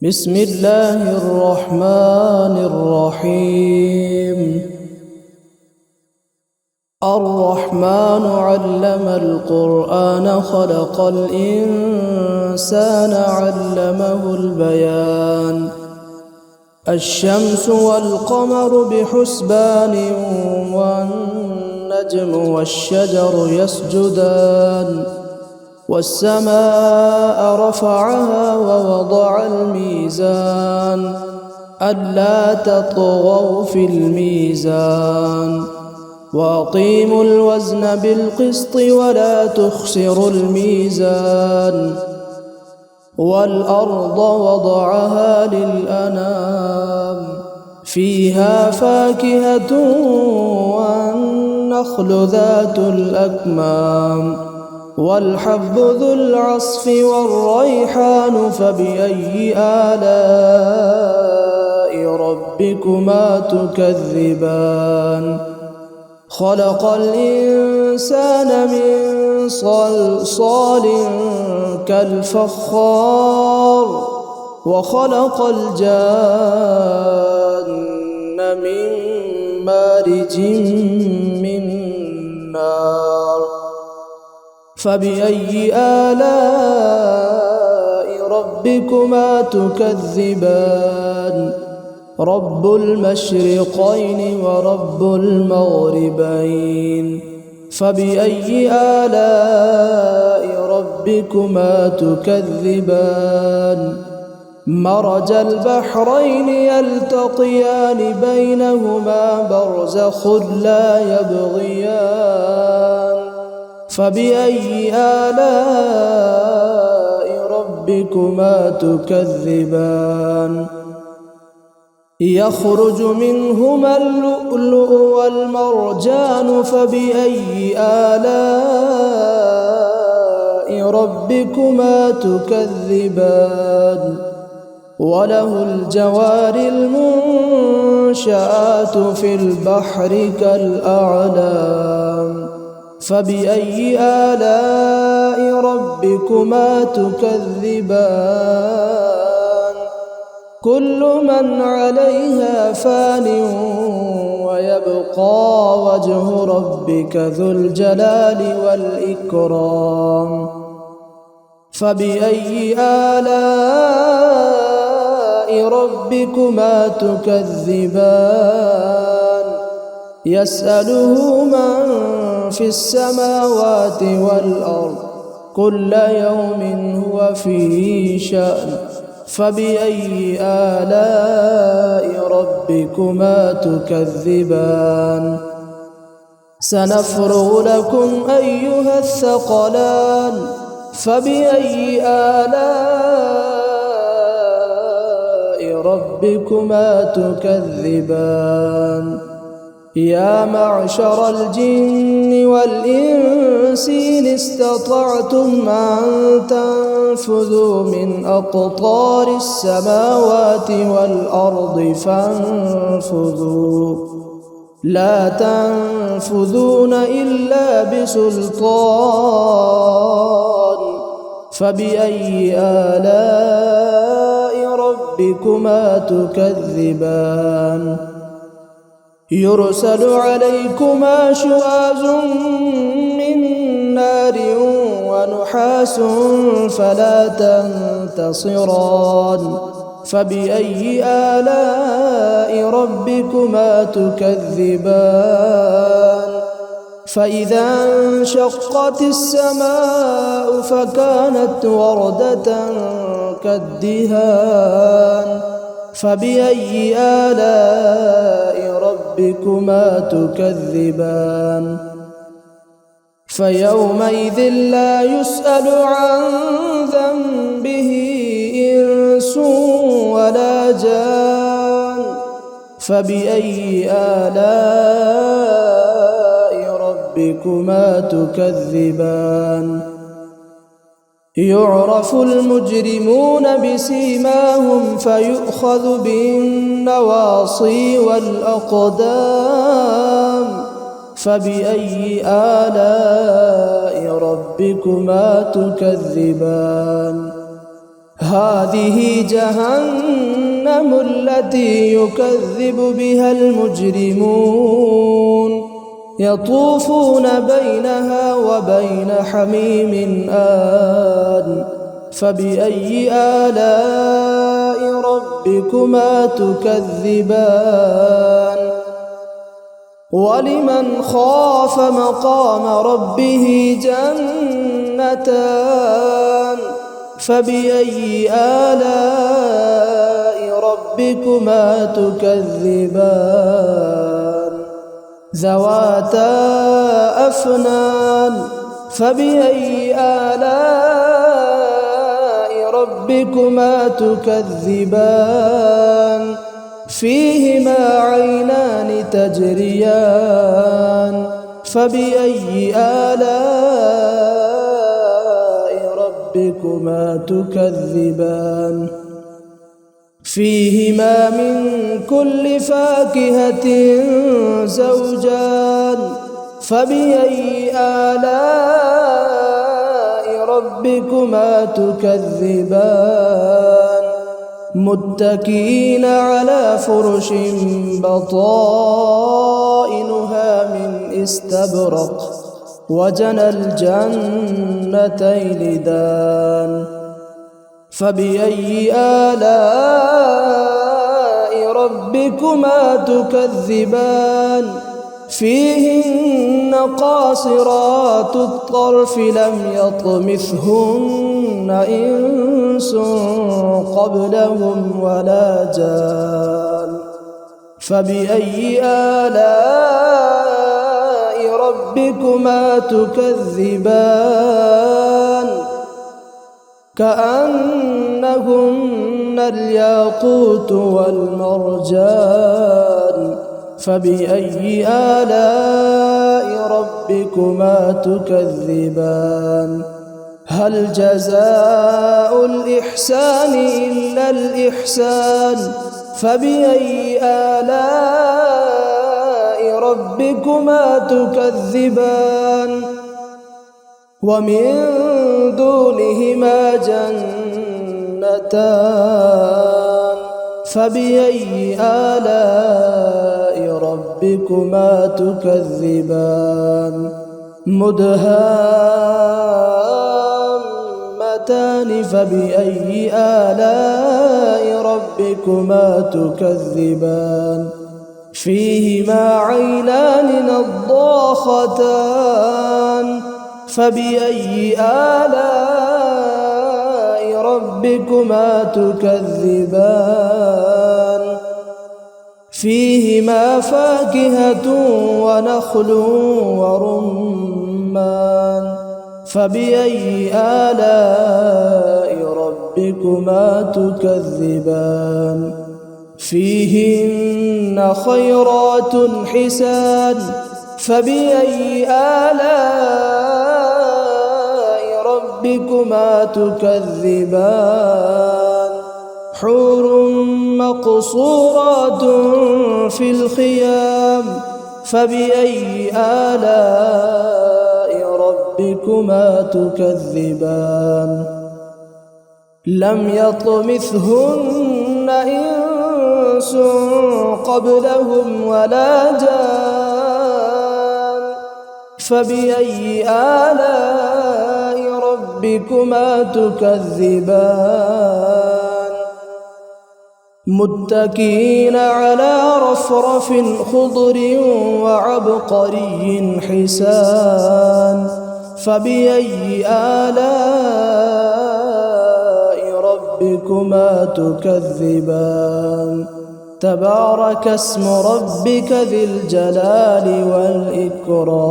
بسم الله الرحمن الرحيم. الرحمن علم القرآن خلق الإنسان علمه البيان. الشمس والقمر بحسبان والنجم والشجر يسجدان والسماء رفعها ووضع الميزان ألا تطغوا في الميزان وأقيموا الوزن بالقسط ولا تخسروا الميزان والأرض وضعها للأنام فيها فاكهة والنخل ذات الأكمام والحب ذو العصف والريحان فبأي آلاء ربكما تكذبان خلق الإنسان من صلصال كالفخار وخلق الجان من مارج من نار فبأي آلاء ربكما تكذبان رب المشرقين ورب المغربين فبأي آلاء ربكما تكذبان مرج البحرين يلتقيان بينهما برزخ لا يبغيان فبأي آلاء ربكما تكذبان يخرج منهما اللؤلؤ والمرجان فبأي آلاء ربكما تكذبان وله الجوار المنشآت في البحر كالأعلام فبأي آلاء ربكما تكذبان كل من عليها فان ويبقى وجه ربك ذو الجلال والإكرام فبأي آلاء ربكما تكذبان يسأله من في السماوات والأرض كل يوم هو في شأن فبأي آلاء ربكما تكذبان سنفرغ لكم أيها الثقلان فبأي آلاء ربكما تكذبان يا معشر الجن والإنس إن استطعتم أن تنفذوا من أقطار السماوات والأرض فانفذوا لا تنفذون إلا بسلطان فبأي آلاء ربكما تكذبان يرسل عليكما شواظ من نار ونحاس فلا تنتصران فبأي آلاء ربكما تكذبان فإذا انشقت السماء فكانت وردة كالدهان فبأي آلاء ربكما تكذبان فيومئذ لا يسأل عن ذنبه إنس ولا جان فبأي آلاء ربكما تكذبان يعرف المجرمون بسيماهم فيؤخذ بالنواصي والأقدام فبأي آلاء ربكما تكذبان هذه جهنم التي يكذب بها المجرمون يطوفون بينها وبين حميم آن فبأي آلاء ربكما تكذبان ولمن خاف مقام ربه جنتان فبأي آلاء ربكما تكذبان ذواتا أفنان فبأي آلاء ربكما تكذبان فيهما عينان تجريان فبأي آلاء ربكما تكذبان فيهما من كل فاكهة زوجان فبأي آلاء ربكما تكذبان متكئين على فرش بطائنها من استبرق وجنى الجنتين دان فبأي آلاء ربكما تكذبان فيهن قاصرات الطرف لم يطمثهن إنس قبلهم ولا جان فبأي آلاء ربكما تكذبان كأنهن الياقوت والمرجان فبأي آلاء ربكما تكذبان هل جزاء الإحسان إلا الإحسان فبأي آلاء ربكما تكذبان ومن دونهما جنتان فبأي آلاء ربكما تكذبان مدهامتان فبأي آلاء ربكما تكذبان فيهما عينان نضاختان فبأي آلاء ربكما تكذبان فيهما فاكهة ونخل ورمان فبأي آلاء ربكما تكذبان فيهن خيرات حسان فبأي آلاء ربكما تكذبان حور مقصورات في الخيام فبأي آلاء ربكما تكذبان لم يطمثهن إنس قبلهم ولا جان فبأي آلاء ربكما تكذبان متكئين على رفرف خضر وعبقري حسان فبأي آلاء ربكما تكذبان تبارك اسم ربك ذي الجلال والإكرام